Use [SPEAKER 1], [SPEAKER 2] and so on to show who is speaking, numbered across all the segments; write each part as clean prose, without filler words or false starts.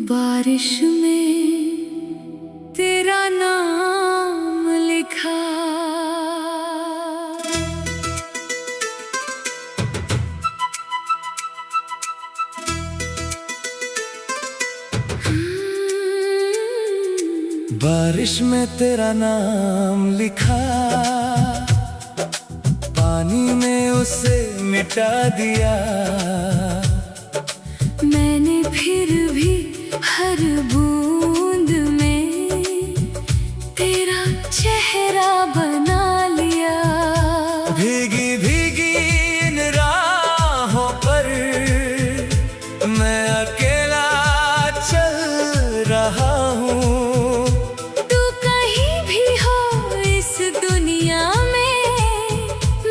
[SPEAKER 1] बारिश में तेरा नाम लिखा।
[SPEAKER 2] बारिश में तेरा नाम लिखा, पानी में उसे मिटा दिया।
[SPEAKER 1] मैंने फिर भी हर बूंद में तेरा चेहरा बना लिया।
[SPEAKER 2] भीगी भीगी इन राहों पर मैं अकेला चल रहा हूँ।
[SPEAKER 1] तू कहीं भी हो इस दुनिया में,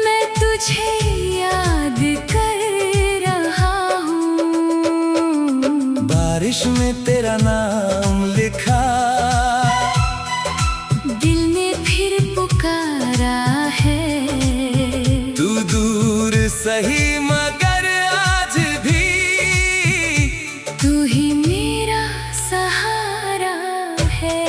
[SPEAKER 1] मैं तुझे याद कर रहा हूँ।
[SPEAKER 2] बारिश में तेरा नाम लिखा,
[SPEAKER 1] दिल ने फिर पुकारा है।
[SPEAKER 2] तू दूर सही मगर आज भी
[SPEAKER 1] तू ही मेरा सहारा है।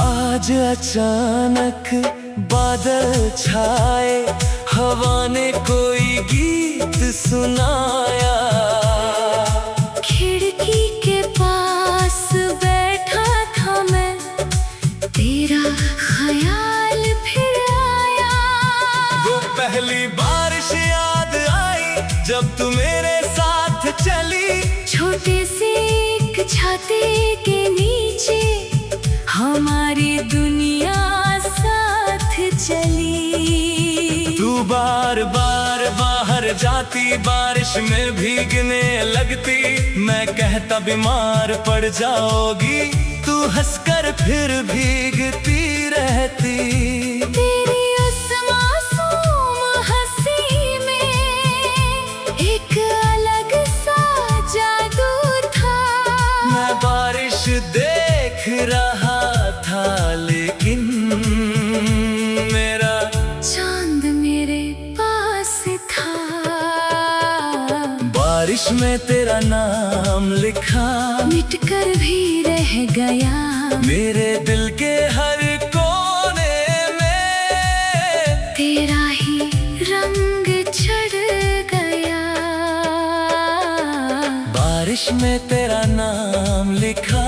[SPEAKER 2] आज अचानक बादल छाए, हवा ने कोई गीत सुनाया।
[SPEAKER 1] खिड़की के पास बैठा था मैं, तेरा ख्याल फिर आया।
[SPEAKER 2] वो पहली बारिश याद आई जब तू मेरे साथ चली।
[SPEAKER 1] छोटे से एक छाते के नीचे हमारी दुनिया साथ चली।
[SPEAKER 2] तू बार बार बाहर जाती, बारिश में भीगने लगती। मैं कहता बीमार पड़ जाओगी, तू हंसकर फिर भीगती रहती।
[SPEAKER 1] तेरी उस मासूम हंसी में एक अलग सा जादू था।
[SPEAKER 2] मैं बारिश देख रहा था लेकिन मेरा
[SPEAKER 1] चांद मेरे पास था।
[SPEAKER 2] बारिश में तेरा नाम लिखा,
[SPEAKER 1] मिटकर भी रह गया
[SPEAKER 2] मेरे दिल के हर कोने में।
[SPEAKER 1] तेरा ही रंग चढ़ गया।
[SPEAKER 2] बारिश में तेरा नाम लिखा,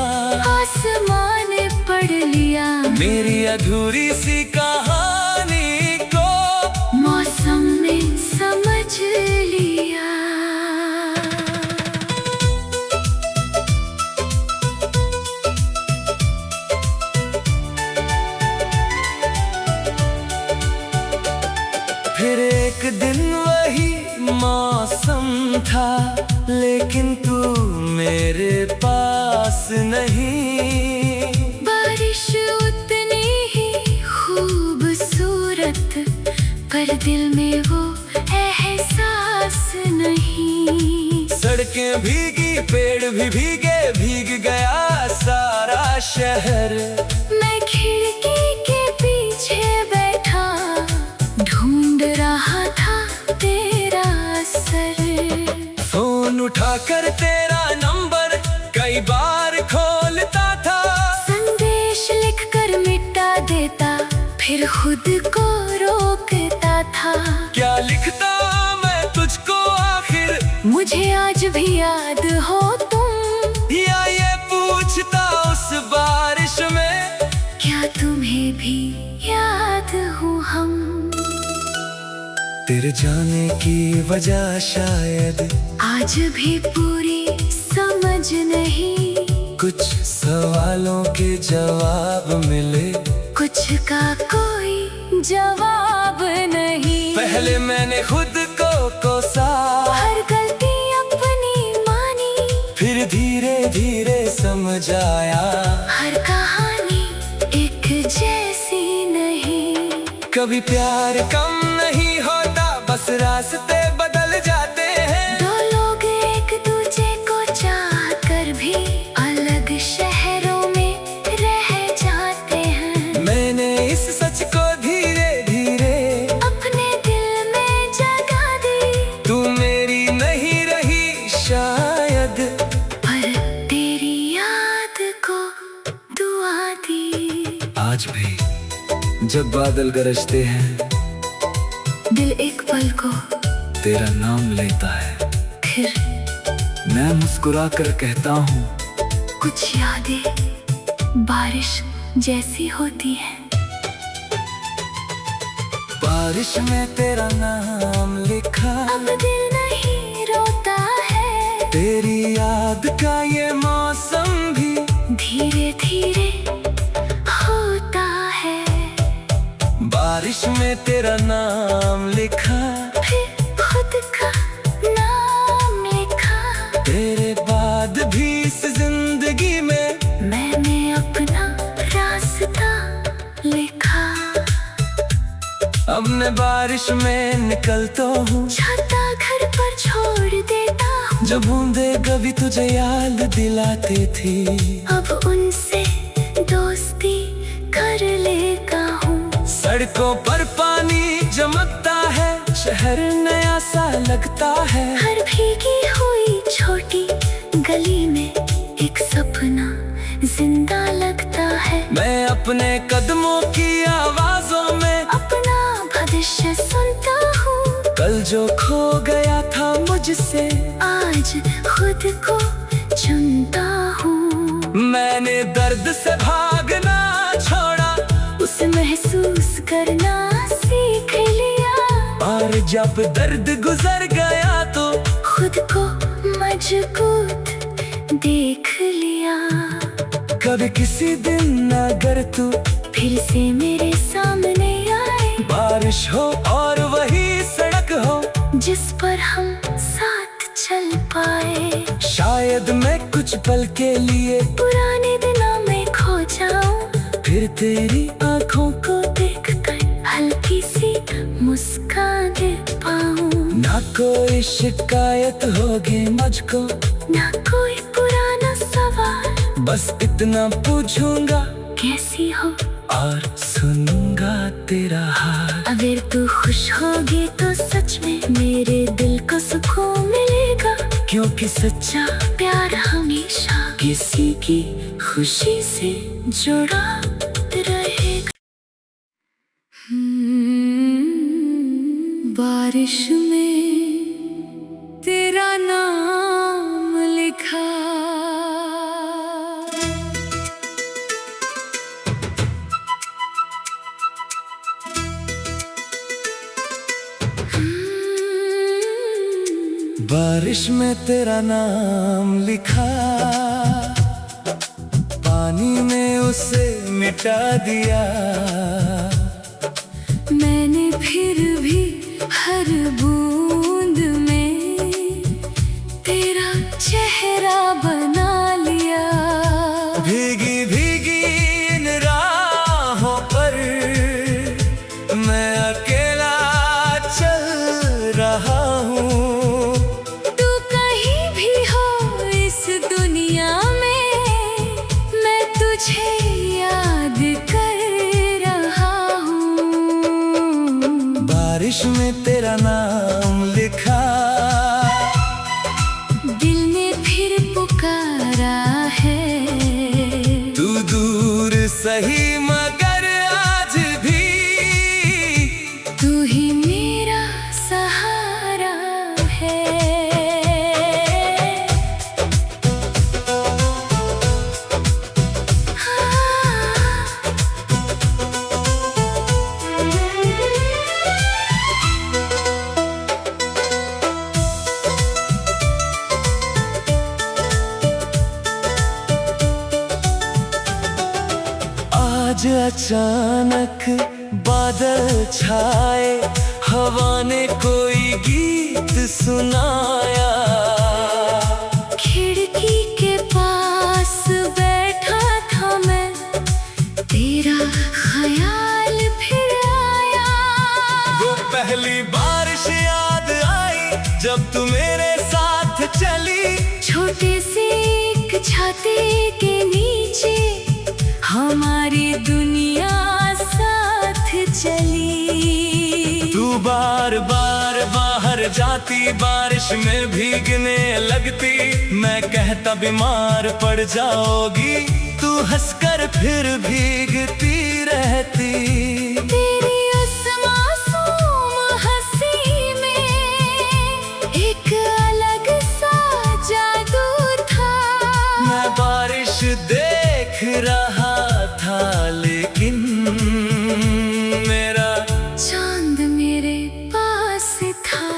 [SPEAKER 1] आसमान ने पढ़ लिया
[SPEAKER 2] मेरी अधूरी सी कहानी को।
[SPEAKER 1] मौसम ने समझ लिया।
[SPEAKER 2] फिर एक दिन वही मौसम था, लेकिन तू मेरे पास नहीं।
[SPEAKER 1] बारिश उतनी ही खूबसूरत, पर दिल में वो एहसास नहीं।
[SPEAKER 2] सड़कें भीगी, पेड़ भी भीगे, भीग गया सारा शहर।
[SPEAKER 1] मैं खिड़की के पीछे बैठा ढूंढ रहा था तेरा असर।
[SPEAKER 2] फोन उठाकर तेरा नंबर कई बार खोलता था।
[SPEAKER 1] संदेश लिखकर मिटा देता, फिर खुद को रोकता था।
[SPEAKER 2] क्या लिखता मैं तुझको आखिर,
[SPEAKER 1] मुझे आज भी याद हो तुम,
[SPEAKER 2] या ये पूछता उस बारिश में।
[SPEAKER 1] क्या तुम्हें भी याद हो हम।
[SPEAKER 2] तेरे जाने की वजह शायद
[SPEAKER 1] आज भी पूरी समझ नहीं।
[SPEAKER 2] कुछ सवालों के जवाब मिले,
[SPEAKER 1] कुछ का कोई जवाब नहीं।
[SPEAKER 2] पहले मैंने खुद को कोसा,
[SPEAKER 1] हर गलती अपनी मानी।
[SPEAKER 2] फिर धीरे धीरे समझ आया,
[SPEAKER 1] हर कहानी एक जैसी नहीं।
[SPEAKER 2] कभी प्यार कम नहीं होता, बस रास्ते बदल जाते हैं।
[SPEAKER 1] दो लोग एक दूजे को चाह कर भी अलग शहरों में रह जाते हैं।
[SPEAKER 2] मैंने इस सच को धीरे धीरे
[SPEAKER 1] अपने दिल में जगा दी।
[SPEAKER 2] तू मेरी नहीं रही शायद,
[SPEAKER 1] पर तेरी याद को दुआ दी।
[SPEAKER 2] आज भी जब बादल गरजते हैं,
[SPEAKER 1] दिल एक पल को
[SPEAKER 2] तेरा नाम लेता है।
[SPEAKER 1] फिर
[SPEAKER 2] मैं मुस्कुरा कर कहता हूँ,
[SPEAKER 1] कुछ यादें बारिश जैसी होती हैं।
[SPEAKER 2] बारिश में तेरा नाम लिखा,
[SPEAKER 1] अब दिल नहीं रोता है।
[SPEAKER 2] तेरी याद का ये मौसम भी
[SPEAKER 1] धीरे धीरे होता है।
[SPEAKER 2] बारिश में तेरा नाम लिखा,
[SPEAKER 1] फिर खुद का नाम लिखा।
[SPEAKER 2] तेरे बाद भी इस जिंदगी में
[SPEAKER 1] मैंने अपना रास्ता लिखा।
[SPEAKER 2] अब मैं बारिश में निकलता हूँ,
[SPEAKER 1] छाता घर पर छोड़ देता हूँ।
[SPEAKER 2] जब बूंदे कभी तुझे याद दिलाती थी,
[SPEAKER 1] अब उनसे दोस्ती कर लेता हूँ।
[SPEAKER 2] सड़कों पर पानी चमकता है, शहर नया सा लगता है।
[SPEAKER 1] हर भीगी हुई छोटी गली में एक सपना जिंदा लगता है।
[SPEAKER 2] मैं अपने कदमों की आवाजों में
[SPEAKER 1] अपना भविष्य सुनता हूँ।
[SPEAKER 2] कल जो खो गया था मुझसे,
[SPEAKER 1] आज खुद को चुनता हूँ।
[SPEAKER 2] मैंने दर्द से भागना छोड़ा,
[SPEAKER 1] उसे महसूस करना सीख लिया।
[SPEAKER 2] और जब दर्द गुजर गया तो
[SPEAKER 1] खुद को मजबूत देख लिया।
[SPEAKER 2] कभी किसी दिन अगर तू
[SPEAKER 1] फिर से मेरे सामने आए,
[SPEAKER 2] बारिश हो और वही सड़क हो
[SPEAKER 1] जिस पर हम साथ चल पाए,
[SPEAKER 2] शायद मैं कुछ पल के लिए
[SPEAKER 1] पुराने दिनों में खो जाऊं।
[SPEAKER 2] फिर तेरी
[SPEAKER 1] आँखों को देखकर हल्की सी मुस्कान दे पाऊं।
[SPEAKER 2] ना कोई शिकायत होगी मुझको,
[SPEAKER 1] ना कोई पुराना सवाल,
[SPEAKER 2] बस इतना पूछूंगा
[SPEAKER 1] कैसी हो
[SPEAKER 2] और सुनूंगा तेरा हाल।
[SPEAKER 1] अगर तू खुश होगी तो सच में मेरे दिल को सुकून मिलेगा।
[SPEAKER 2] क्योंकि सच्चा
[SPEAKER 1] प्यार हमेशा
[SPEAKER 2] किसी की
[SPEAKER 1] खुशी से जुड़ा रहेगा। बारिश में तेरा नाम लिखा,
[SPEAKER 2] बारिश में तेरा नाम लिखा, पानी में उसे मिटा दिया।
[SPEAKER 1] मैंने फिर भी हर बूंद में तेरा चेहरा बना लिया।
[SPEAKER 2] भीगी भीगी इन राहों पर मैं अकेला चल रहा हूँ।
[SPEAKER 1] तू कहीं भी हो इस दुनिया में, मैं तुझे याद कर रहा हूँ।
[SPEAKER 2] बारिश में तेरा नाम लिखा,
[SPEAKER 1] दिल ने फिर पुकारा है।
[SPEAKER 2] तू दूर सही मगर आज भी
[SPEAKER 1] तू ही मेरा सहारा है।
[SPEAKER 2] आज अचानक बादल छाए, हवा ने कोई गीत सुनाया।
[SPEAKER 1] खिड़की के पास बैठा था मैं, तेरा ख्याल फिर आया।
[SPEAKER 2] जब तू मेरे साथ चली।
[SPEAKER 1] छोटे से एक छाते के नीचे हमारी दुनिया साथ चली।
[SPEAKER 2] तू बार बार बाहर जाती, बारिश में भीगने लगती। मैं कहता बीमार पड़ जाओगी, तू हंसकर फिर भीगती रहती।
[SPEAKER 1] तेरी उस मासूम हंसी में एक अलग सा जादू था।
[SPEAKER 2] मैं बारिश देख रहा था, लेकिन मेरा
[SPEAKER 1] चांद मेरे पास था।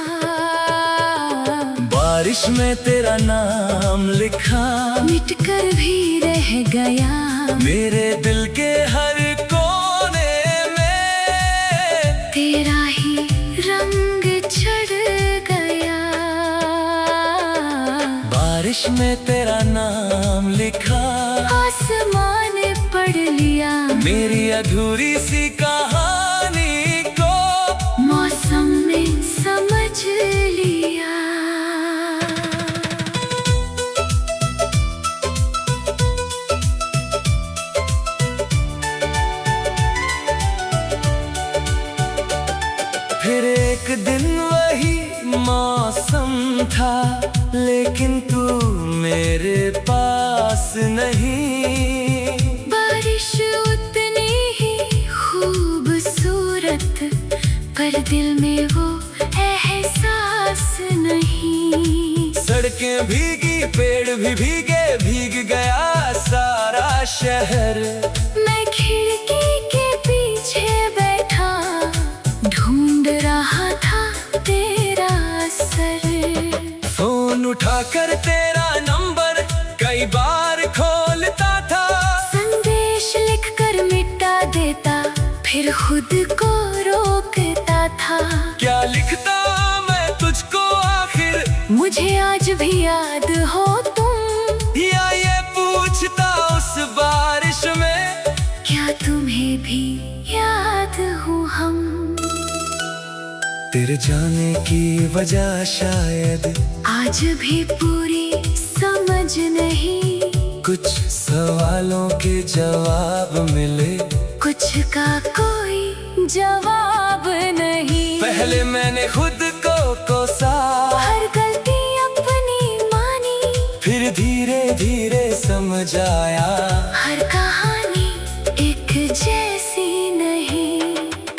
[SPEAKER 2] बारिश में तेरा नाम लिखा,
[SPEAKER 1] मिटकर भी रह गया
[SPEAKER 2] मेरे दिल के हर कोने में।
[SPEAKER 1] तेरा ही रंग चढ़ गया।
[SPEAKER 2] बारिश में तेरा नाम लिखा,
[SPEAKER 1] आसमान पढ़ लिया
[SPEAKER 2] मेरी अधूरी सी कहानी को
[SPEAKER 1] मौसम ने समझ लिया।
[SPEAKER 2] फिर एक दिन वही मौसम था, लेकिन तू मेरे पास नहीं।
[SPEAKER 1] बारिश उतनी ही खूबसूरत, पर दिल में वो एहसास नहीं।
[SPEAKER 2] सड़कें भीगी, पेड़ भी भीगे, भीग गया सारा शहर।
[SPEAKER 1] मैं खिड़की के पीछे बैठा ढूंढ रहा था तेरा सर।
[SPEAKER 2] फोन उठाकर तेरा नंबर कई बार खोलता था।
[SPEAKER 1] संदेश लिखकर मिटा देता, फिर खुद को रोकता था।
[SPEAKER 2] क्या लिखता मैं तुझको आखिर,
[SPEAKER 1] मुझे आज भी याद हो तुम,
[SPEAKER 2] या ये पूछता उस बारिश में,
[SPEAKER 1] क्या तुम्हें भी याद हो हम।
[SPEAKER 2] तेरे जाने की वजह शायद
[SPEAKER 1] आज भी पूरी समझ नहीं।
[SPEAKER 2] कुछ सवालों के जवाब मिले,
[SPEAKER 1] कुछ का कोई जवाब नहीं।
[SPEAKER 2] पहले मैंने खुद को कोसा,
[SPEAKER 1] हर गलती अपनी मानी,
[SPEAKER 2] फिर धीरे धीरे समझ आया
[SPEAKER 1] हर कहानी एक जैसी नहीं।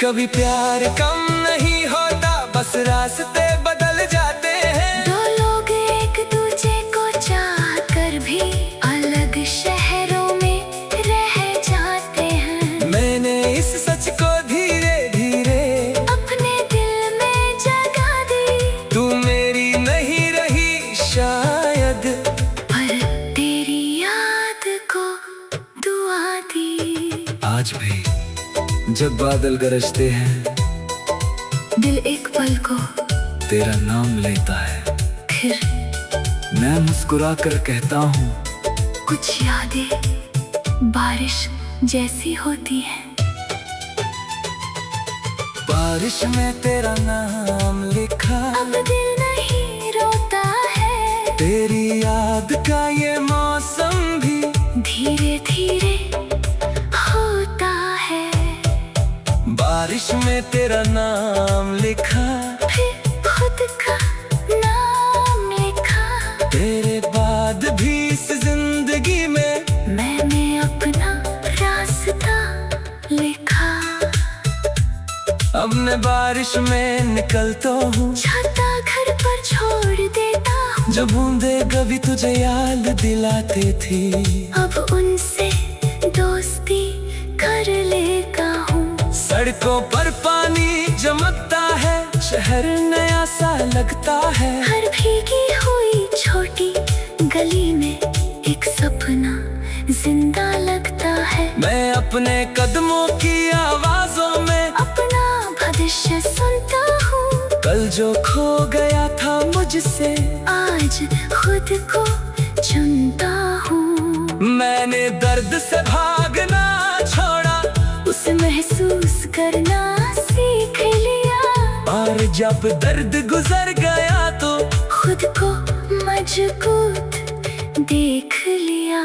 [SPEAKER 2] कभी प्यार कम नहीं होता, बस रास्ते बदल जाते हैं।
[SPEAKER 1] दो लोग एक दूजे को चाह कर भी अलग शहरों में रह जाते हैं।
[SPEAKER 2] मैंने इस सच को धीरे धीरे
[SPEAKER 1] अपने दिल में जगा दी।
[SPEAKER 2] तू मेरी नहीं रही शायद,
[SPEAKER 1] पर तेरी याद को दुआ दी।
[SPEAKER 2] आज भी जब बादल गरजते हैं,
[SPEAKER 1] दिल एक पल को
[SPEAKER 2] तेरा नाम लेता है।
[SPEAKER 1] फिर
[SPEAKER 2] मैं मुस्कुरा कर कहता हूँ,
[SPEAKER 1] कुछ यादें बारिश जैसी होती है।
[SPEAKER 2] बारिश में तेरा नाम लिखा,
[SPEAKER 1] अब दिल नहीं रोता है।
[SPEAKER 2] तेरी याद का ये मौसम भी
[SPEAKER 1] धीरे धीरे होता है।
[SPEAKER 2] बारिश में तेरा नाम लिखा,
[SPEAKER 1] फिर खुद का नाम लिखा।
[SPEAKER 2] तेरे बाद भी इस जिंदगी में
[SPEAKER 1] मैंने अपना रास्ता लिखा।
[SPEAKER 2] अब मैं बारिश में निकलता हूँ,
[SPEAKER 1] छाता घर पर छोड़ देता हूँ।
[SPEAKER 2] जब बूंदे कभी तुझे याद दिलाते थी,
[SPEAKER 1] अब उनसे दोस्ती कर लेता हूँ।
[SPEAKER 2] सड़कों पर पानी चमकता है, शहर नया सा लगता है।
[SPEAKER 1] हर भीगी हुई छोटी गली में एक सपना जिंदा लगता है।
[SPEAKER 2] मैं अपने कदमों की आवाजों में
[SPEAKER 1] अपना भविष्य सुनता हूँ।
[SPEAKER 2] कल जो खो गया था मुझसे,
[SPEAKER 1] आज खुद को चुनता हूँ।
[SPEAKER 2] मैंने दर्द से भागना छोड़ा,
[SPEAKER 1] उसे महसूस करना सीख लिया।
[SPEAKER 2] और जब दर्द गुजर गया तो
[SPEAKER 1] खुद को मजबूत देख लिया।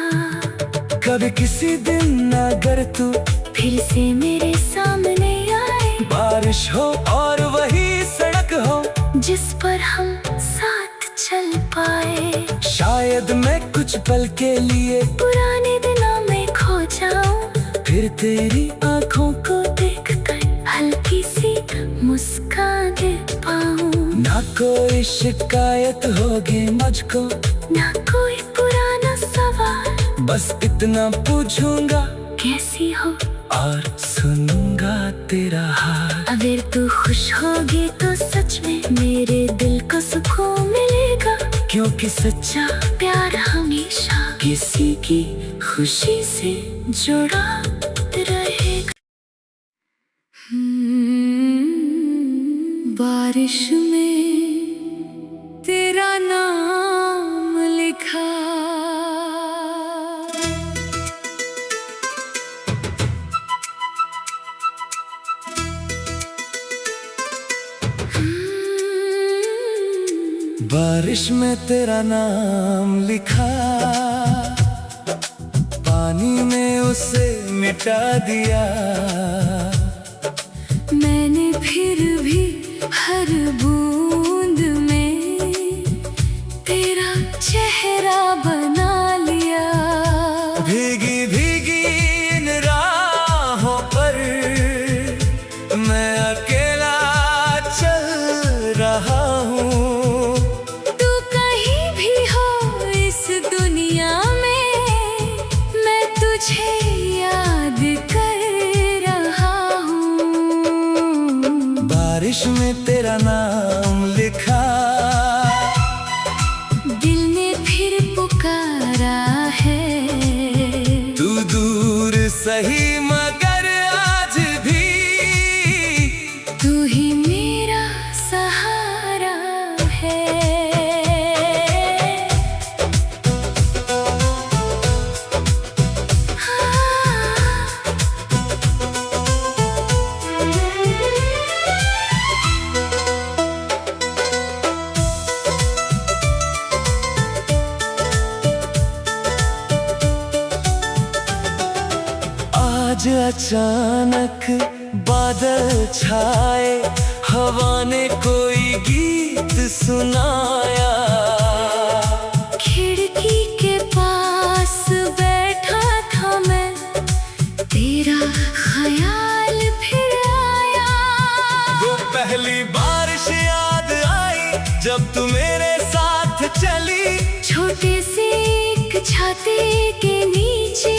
[SPEAKER 2] कभी किसी दिन अगर तू
[SPEAKER 1] फिर से मेरे सामने आए,
[SPEAKER 2] बारिश हो और वही सड़क हो
[SPEAKER 1] जिस पर हम साथ चल पाए,
[SPEAKER 2] शायद मैं कुछ पल के लिए
[SPEAKER 1] पुराने दिनों में खो जाऊं,
[SPEAKER 2] फिर तेरी
[SPEAKER 1] आंखों को देखकर हल्की सी मुस्कान दे पाऊं।
[SPEAKER 2] ना कोई शिकायत होगी मुझको,
[SPEAKER 1] ना कोई पुराना सवाल,
[SPEAKER 2] बस इतना पूछूंगा
[SPEAKER 1] कैसी हो,
[SPEAKER 2] और सुनूंगा तेरा हाल।
[SPEAKER 1] अगर तू खुश होगी तो सच में मेरे दिल को सुकून मिलेगा,
[SPEAKER 2] क्योंकि सच्चा
[SPEAKER 1] प्यार हमेशा
[SPEAKER 2] किसी की
[SPEAKER 1] खुशी से जुड़ा रहेगा। बारिश में तेरा नाम लिखा,
[SPEAKER 2] बारिश में तेरा नाम लिखा, पानी ने उसे मिटा दिया।
[SPEAKER 1] मैंने फिर भी हर बूंद में तेरा चेहरा बना लिया।
[SPEAKER 2] भीगी भीगी इन राहों पर मैं अकेला चल रहा हूँ।
[SPEAKER 1] तू कहीं भी हो इस दुनिया में, मैं तुझे याद कर रहा हूँ।
[SPEAKER 2] बारिश में तेरा नाम लिखा,
[SPEAKER 1] दिल ने फिर पुकारा है।
[SPEAKER 2] तू दूर सही मगर आज भी
[SPEAKER 1] तू ही मेरा सहारा है।
[SPEAKER 2] आज अचानक बादल छाए, हवा ने कोई गीत सुनाया।
[SPEAKER 1] खिड़की के पास बैठा था मैं, तेरा ख्याल फिर आया।
[SPEAKER 2] वो पहली बारिश याद आई जब तू मेरे साथ चली।
[SPEAKER 1] छोटे से एक छाते के नीचे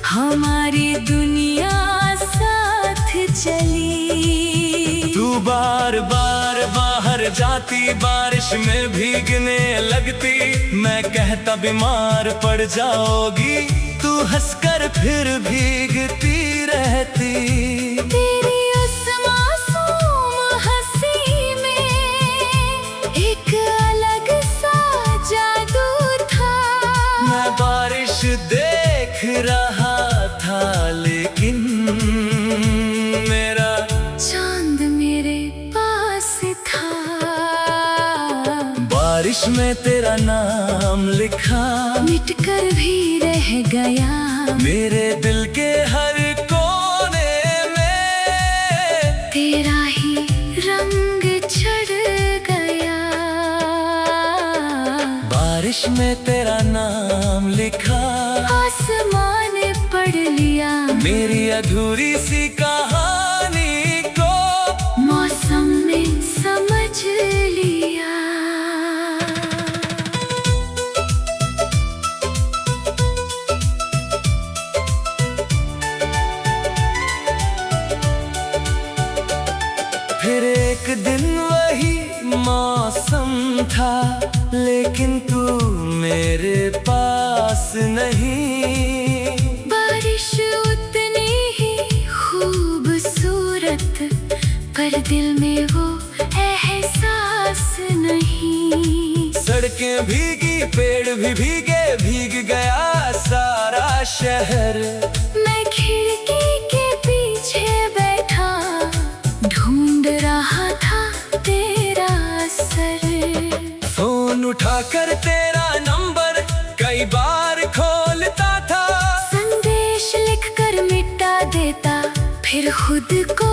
[SPEAKER 1] हमारी दुनिया साथ चली।
[SPEAKER 2] तू बार बार बाहर जाती, बारिश में भीगने लगती। मैं कहता बीमार पड़ जाओगी, तू हंसकर फिर भीगती रहती।
[SPEAKER 1] तेरी उस मासूम हंसी में एक अलग सा जादू था।
[SPEAKER 2] मैं बारिश देख रहा था लेकिन मेरा
[SPEAKER 1] चांद मेरे पास था।
[SPEAKER 2] बारिश में तेरा नाम लिखा,
[SPEAKER 1] मिटकर भी रह गया
[SPEAKER 2] मेरे दिल के हर कोने में।
[SPEAKER 1] तेरा ही रंग चढ़ गया।
[SPEAKER 2] बारिश में तेरा नाम लिखा,
[SPEAKER 1] आसमान पढ़ लिया
[SPEAKER 2] मेरी अधूरी सी कहानी को।
[SPEAKER 1] मौसम ने समझ लिया।
[SPEAKER 2] फिर एक दिन वही मौसम था, लेकिन तू मेरे पास नहीं।
[SPEAKER 1] बारिश उतनी ही खूबसूरत, पर दिल में वो एहसास नहीं।
[SPEAKER 2] सड़कें भीगी, पेड़ भी भीगे, भीग गया सारा शहर।
[SPEAKER 1] मैं खिड़की के पीछे बैठा ढूंढ रहा था तेरा सर।
[SPEAKER 2] उठाकर तेरा नंबर कई बार खोलता था।
[SPEAKER 1] संदेश लिखकर मिटा देता, फिर खुद को